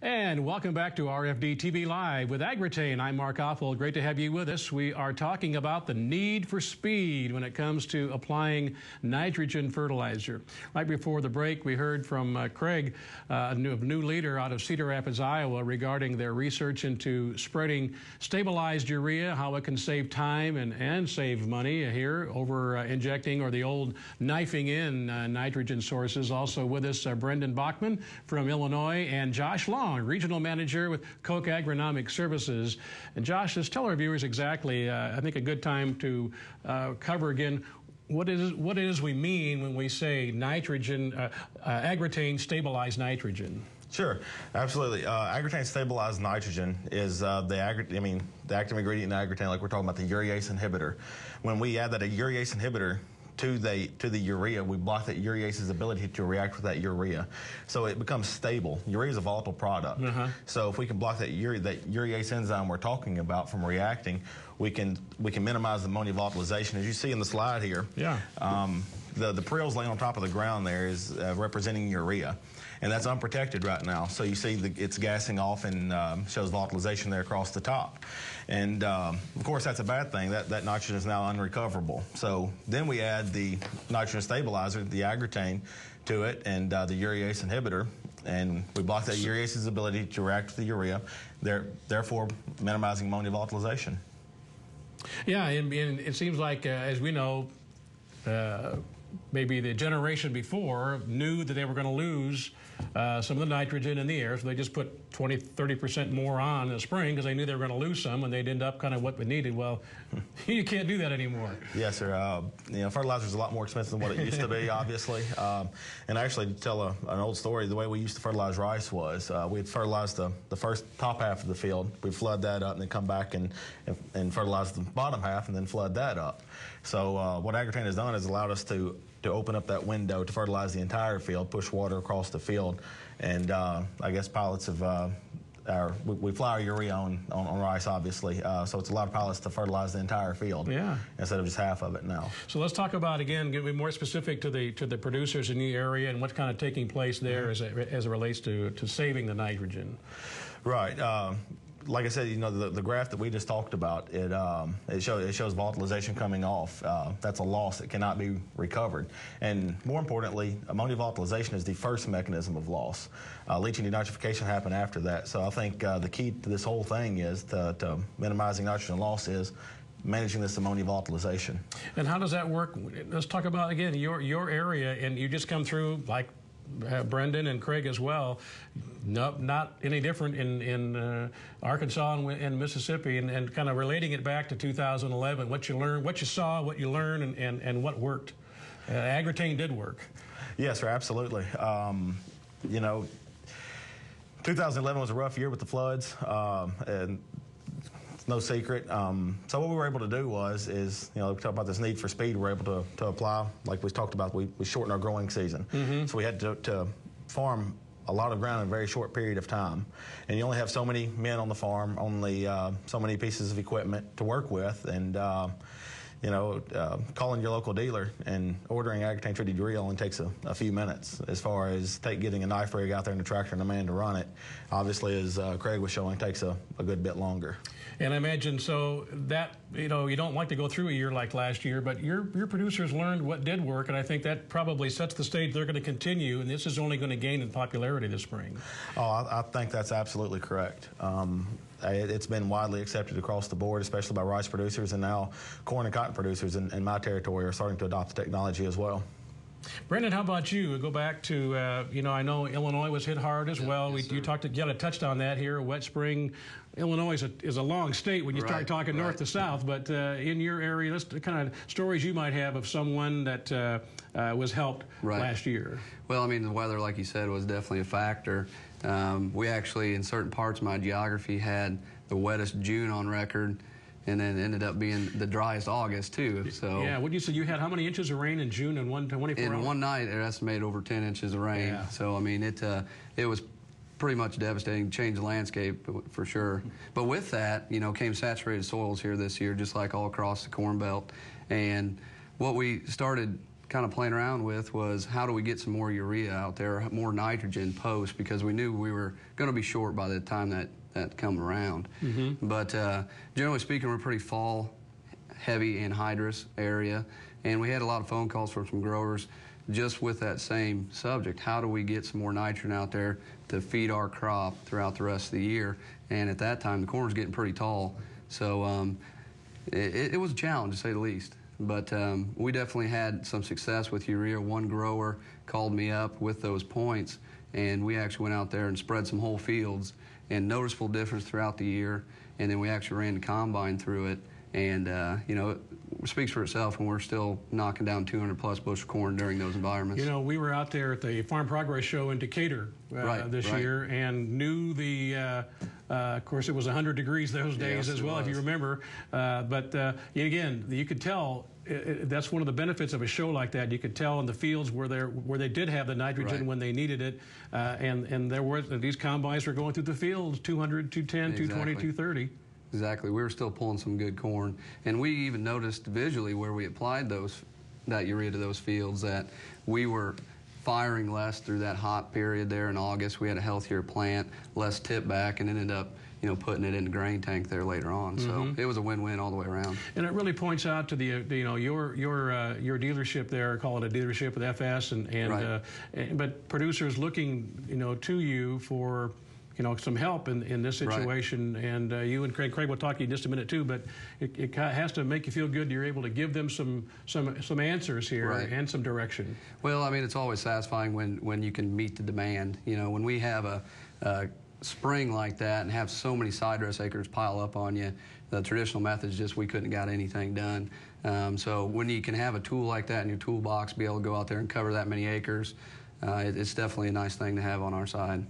And welcome back to RFD-TV Live with AGROTAIN. I'm Mark Oppold. Great to have you with us. We are talking about the need for speed when it comes to applying nitrogen fertilizer. Right before the break, we heard from Craig, a new leader out of Cedar Rapids, Iowa, regarding their research into spreading stabilized urea, how it can save time and save money here over injecting or the old knifing in nitrogen sources. Also with us, Brendan Bachman from Illinois and Josh Long, Regional Manager with Koch Agronomic Services. And Josh, just tell our viewers exactly, I think a good time to cover again what it is we mean when we say nitrogen, AGROTAIN stabilized nitrogen. Sure, absolutely. AGROTAIN stabilized nitrogen is the active ingredient in AGROTAIN, like we're talking about the urease inhibitor. When we add that urease inhibitor to the urea, we block that urease's ability to react with that urea, so it becomes stable. Urea is a volatile product, so if we can block that urease enzyme we're talking about from reacting, we can minimize the ammonia volatilization. As you see in the slide here, the prill's laying on top of the ground there is representing urea. And that's unprotected right now. So you see it's gassing off and shows volatilization there across the top. And of course, that's a bad thing. That nitrogen is now unrecoverable. So then we add the nitrogen stabilizer, the AGROTAIN, to it, and the urease inhibitor. And we block that urease's ability to react with the urea, therefore minimizing ammonia volatilization. Yeah, and it seems like, as we know, maybe the generation before knew that they were going to lose some of the nitrogen in the air, so they just put 20–30% more on in the spring because they knew they were going to lose some, and they'd end up kind of what we needed. Well, you can't do that anymore. Yes, sir. Fertilizer is a lot more expensive than what it used to be, obviously. And actually, to tell an old story, the way we used to fertilize rice was we'd fertilize the first top half of the field, we'd flood that up, and then come back and fertilize the bottom half, and then flood that up. So what AGROTAIN has done is allowed us to open up that window to fertilize the entire field, push water across the field, and I guess pilots of we fly our urea on rice, obviously, so it's a lot of pilots to fertilize the entire field instead of just half of it now. So let's talk about, again, get more specific to the producers in the area and what's kind of taking place there as it relates to saving the nitrogen. Right. Like I said, the graph that we just talked about, it shows volatilization coming off. That's a loss that cannot be recovered. And more importantly, ammonia volatilization is the first mechanism of loss. Leaching denitrification happened after that. So I think the key to this whole thing is to minimizing nitrogen loss is managing this ammonia volatilization. And how does that work? Let's talk about, again, your area, and you just come through like Brendan and Craig as well. Not any different in Arkansas and Mississippi, and kind of relating it back to 2011, what you learned, what you saw, what you learned, and what worked. AGROTAIN did work. Yes, sir, absolutely. 2011 was a rough year with the floods, and it's no secret. So what we were able to do is we talk about this need for speed. We're able to apply, like we talked about, we shortened our growing season. So we had to farm a lot of ground in a very short period of time. And you only have so many men on the farm, only so many pieces of equipment to work with, and calling your local dealer and ordering AGROTAIN treated urea only takes a few minutes. As far as getting a knife rig out there and a tractor and a man to run it, obviously, as Craig was showing, takes a good bit longer. And I imagine so that, you don't like to go through a year like last year, but your producers learned what did work, and I think that probably sets the stage. They're going to continue, and this is only going to gain in popularity this spring. Oh, I think that's absolutely correct. It's been widely accepted across the board, especially by rice producers, and now corn and cotton producers in my territory are starting to adopt the technology as well. Brendan, how about you? We go back to, I know Illinois was hit hard as well. Yes, you touched on that here. A wet spring. Illinois is a long state when you start talking north to south, but in your area, that's the kind of stories you might have of someone that was helped last year. Well, I mean, the weather, like you said, was definitely a factor. We actually, in certain parts of my geography, had the wettest June on record, and then ended up being the driest August too. So yeah, what did you say? You had how many inches of rain in June in 24 hours? In one night, it estimated over 10 inches of rain. Yeah. So I mean, it was pretty much devastating, changed the landscape for sure. But with that, came saturated soils here this year, just like all across the Corn Belt. And what we started kind of playing around with was how do we get some more urea out there, more nitrogen post, because we knew we were going to be short by the time that come around. But generally speaking, we're pretty fall heavy anhydrous area, and we had a lot of phone calls from some growers just with that same subject. How do we get some more nitrogen out there to feed our crop throughout the rest of the year? And at that time, the corn was getting pretty tall, so it was a challenge, to say the least. But we definitely had some success with urea. One grower called me up with those points, and we actually went out there and spread some whole fields, and noticeable difference throughout the year. And then we actually ran the combine through it, and you know, it speaks for itself, and we're still knocking down 200+ bushel corn during those environments. You know, we were out there at the Farm Progress Show in Decatur this year, and knew the of course, it was 100 degrees those days as well, if you remember. But again, you could tell that's one of the benefits of a show like that. You could tell in the fields where they did have the nitrogen when they needed it, and there were these combines were going through the fields 200, 210, 220, 230. Exactly. We were still pulling some good corn, and we even noticed visually where we applied that urea to those fields that we were firing less through that hot period there in August. We had a healthier plant, less tip back, and ended up, you know, putting it in the grain tank there later on. So it was a win-win all the way around. And it really points out to the you know, your dealership there, call it a dealership with FS, but producers looking, you know, to you for, you know, some help in this situation, and you and Craig will talk to you in just a minute too, but it has to make you feel good you're able to give them some answers here and some direction. Well, I mean, it's always satisfying when you can meet the demand. You know, when we have a spring like that and have so many side dress acres pile up on you, the traditional methods just we couldn't have got anything done. So when you can have a tool like that in your toolbox, be able to go out there and cover that many acres, it's definitely a nice thing to have on our side.